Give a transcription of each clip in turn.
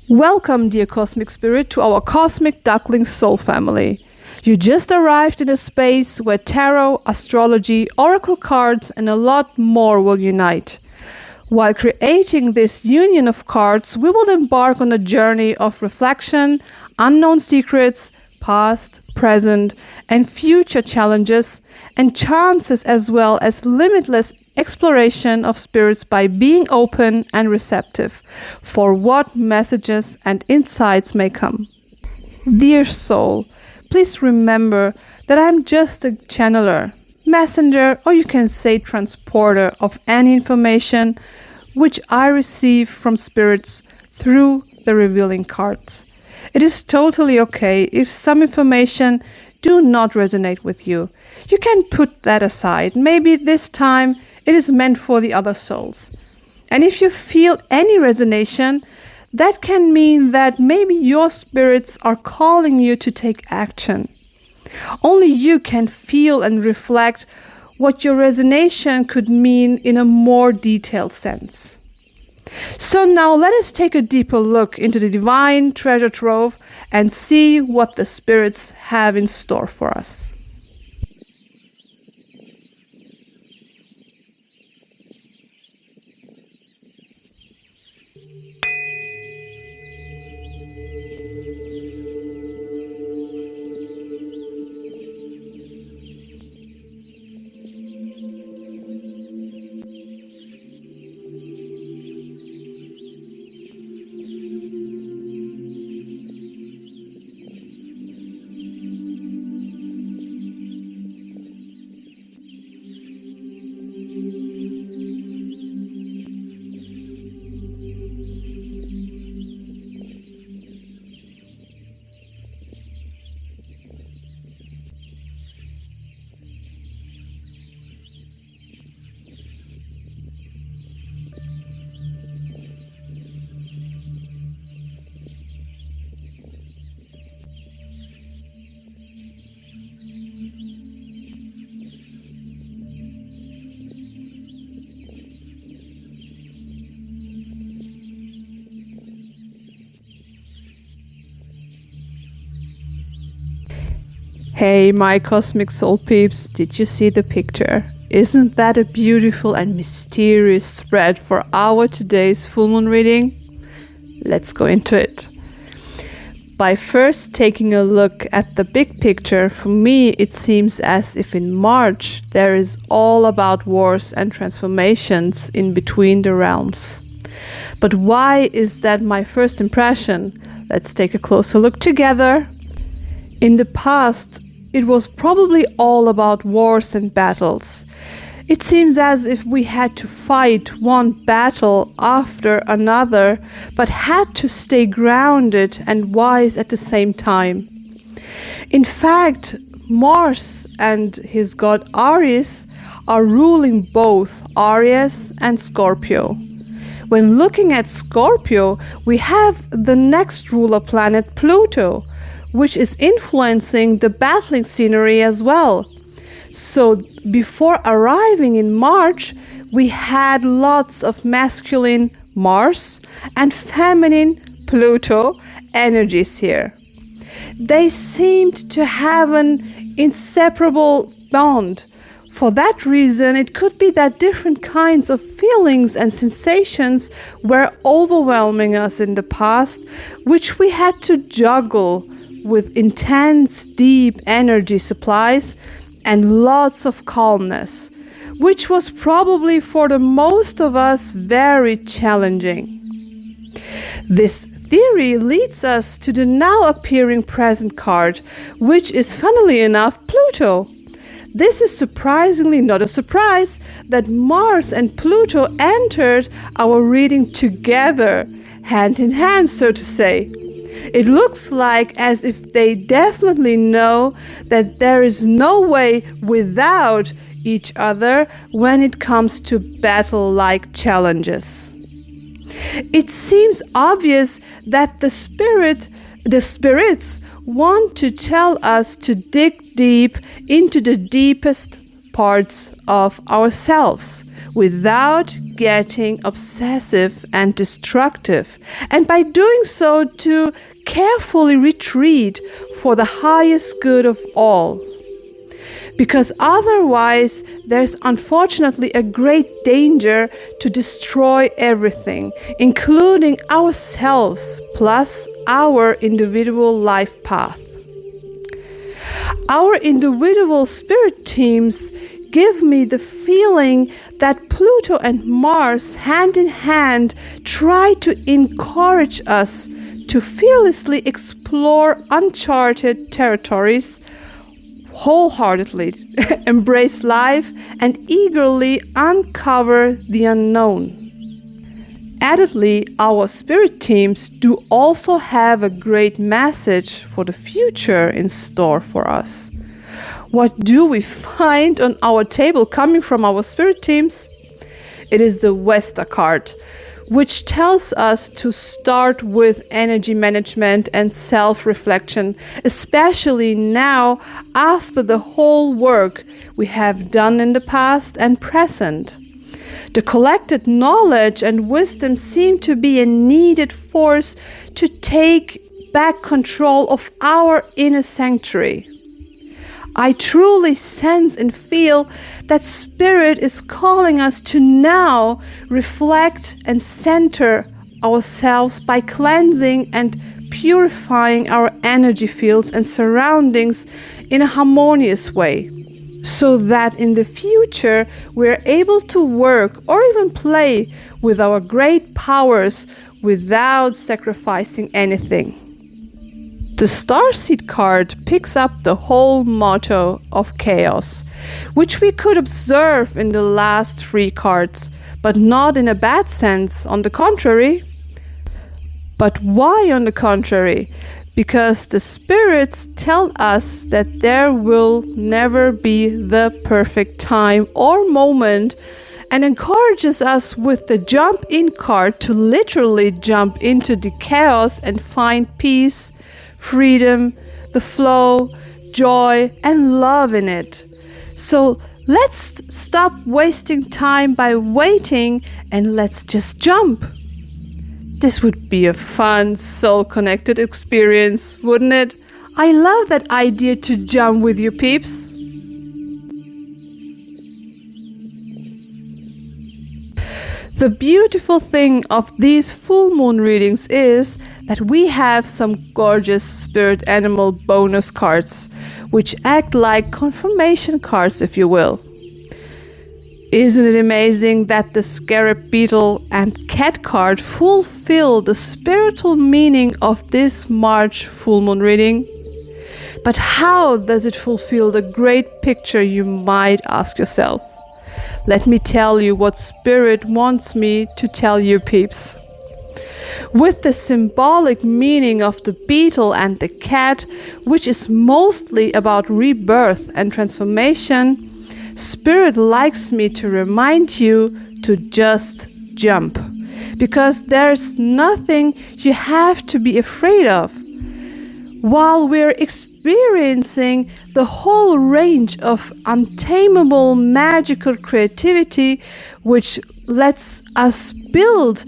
Welcome, dear Cosmic Spirit, to our Cosmic Ducklings soul family. You just arrived in a space where tarot, astrology, oracle cards, and a lot more will unite. While creating this union of cards, we will embark on a journey of reflection, unknown secrets, past, present, and future challenges, and chances, as well as limitless exploration of spirits by being open and receptive for what messages and insights may come. Dear soul, please remember that I'm just a channeler, messenger, or you can say transporter of any information which I receive from spirits through the revealing cards. It is totally okay if some information do not resonate with you. You can put that aside. Maybe this time it is meant for the other souls. And if you feel any resonation, that can mean that maybe your spirits are calling you to take action. Only you can feel and reflect what your resonation could mean in a more detailed sense. So now let us take a deeper look into the divine treasure trove and see what the spirits have in store for us. Hey, my cosmic soul peeps, did you see the picture? Isn't that a beautiful and mysterious spread for our today's full moon reading? Let's go into it. By first taking a look at the big picture, for me it seems as if in March there is all about wars and transformations in between the realms. But why is that my first impression? Let's take a closer look together. In the past, it was probably all about wars and battles. It seems as if we had to fight one battle after another, but had to stay grounded and wise at the same time. In fact, Mars and his god Aries are ruling both Aries and Scorpio. When looking at Scorpio, we have the next ruler planet Pluto, which is influencing the battling scenery as well. So before arriving in March, we had lots of masculine Mars and feminine Pluto energies here. They seemed to have an inseparable bond. For that reason, it could be that different kinds of feelings and sensations were overwhelming us in the past, which we had to juggle with intense, deep energy supplies and lots of calmness, which was probably for the most of us very challenging. This theory leads us to the now appearing present card, which is funnily enough Pluto. This is surprisingly not a surprise that Mars and Pluto entered our reading together, hand in hand, so to say. It looks like as if they definitely know that there is no way without each other when it comes to battle-like challenges. It seems obvious that the spirit The spirits want to tell us to dig deep into the deepest parts of ourselves without getting obsessive and destructive, and by doing so to carefully retreat for the highest good of all. Because otherwise there's unfortunately a great danger to destroy everything, including ourselves plus our individual life path. Our individual spirit teams give me the feeling that Pluto and Mars hand in hand try to encourage us to fearlessly explore uncharted territories, wholeheartedly embrace life, and eagerly uncover the unknown. Addedly, our spirit teams do also have a great message for the future in store for us. What do we find on our table coming from our spirit teams? It is the Vesta card, which tells us to start with energy management and self-reflection, especially now after the whole work we have done in the past and present. The collected knowledge and wisdom seem to be a needed force to take back control of our inner sanctuary. I truly sense and feel that Spirit is calling us to now reflect and center ourselves by cleansing and purifying our energy fields and surroundings in a harmonious way, so that in the future we're able to work or even play with our great powers without sacrificing anything. The Starseed card picks up the whole motto of chaos, which we could observe in the last 3 cards, but not in a bad sense, on the contrary. But why on the contrary? Because the spirits tell us that there will never be the perfect time or moment, and encourages us with the jump in card to literally jump into the chaos and find peace, freedom, the flow, joy, and love in it. So let's stop wasting time by waiting and let's just jump. This would be a fun, soul-connected experience, wouldn't it? I love that idea to jump with you peeps. The beautiful thing of these full moon readings is that we have some gorgeous spirit animal bonus cards, which act like confirmation cards, if you will. Isn't it amazing that the scarab beetle and cat card fulfill the spiritual meaning of this March full moon reading? But how does it fulfill the great picture, you might ask yourself? Let me tell you what Spirit wants me to tell you peeps. With the symbolic meaning of the beetle and the cat, which is mostly about rebirth and transformation, Spirit likes me to remind you to just jump, because there's nothing you have to be afraid of. While we're experiencing the whole range of untamable magical creativity, which lets us build,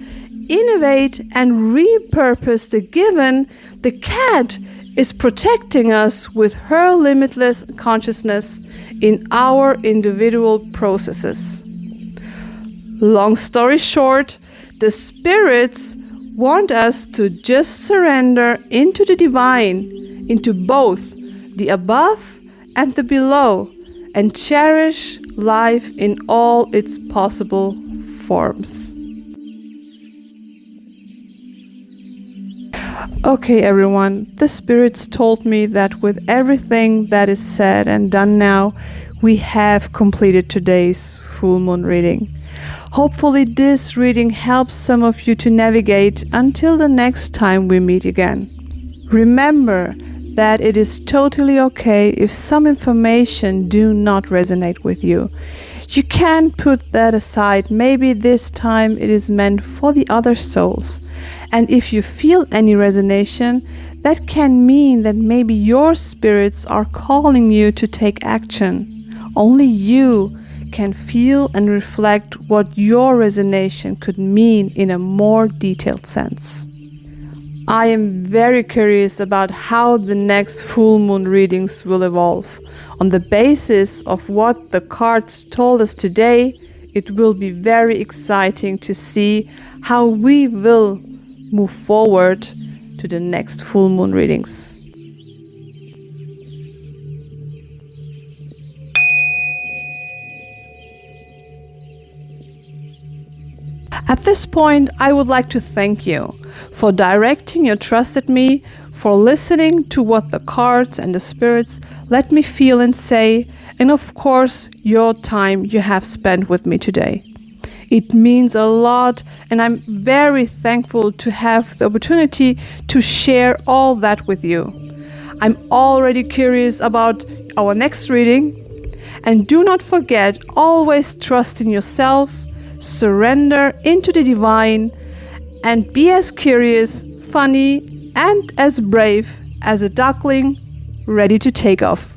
innovate, and repurpose the given, the cat is protecting us with her limitless consciousness in our individual processes. Long story short, the spirits want us to just surrender into the divine, into both the above and the below, and cherish life in all its possible forms. Okay, everyone, the spirits told me that with everything that is said and done now, we have completed today's full moon reading. Hopefully this reading helps some of you to navigate until the next time we meet again. Remember that it is totally okay if some information do not resonate with you. You can put that aside. Maybe this time it is meant for the other souls. And if you feel any resonation, That can mean that maybe your spirits are calling you to take action. Only you can feel and reflect what your resignation could mean in a more detailed sense. I am very curious about how the next full moon readings will evolve. On the basis of what the cards told us today, it will be very exciting to see how we will move forward to the next full moon readings. At this point, I would like to thank you for directing your trust at me, for listening to what the cards and the spirits let me feel and say, and of course, your time you have spent with me today. It means a lot, and I'm very thankful to have the opportunity to share all that with you. I'm already curious about our next reading, and do not forget, always trust in yourself, surrender into the divine, and be as curious, funny, and as brave as a duckling ready to take off.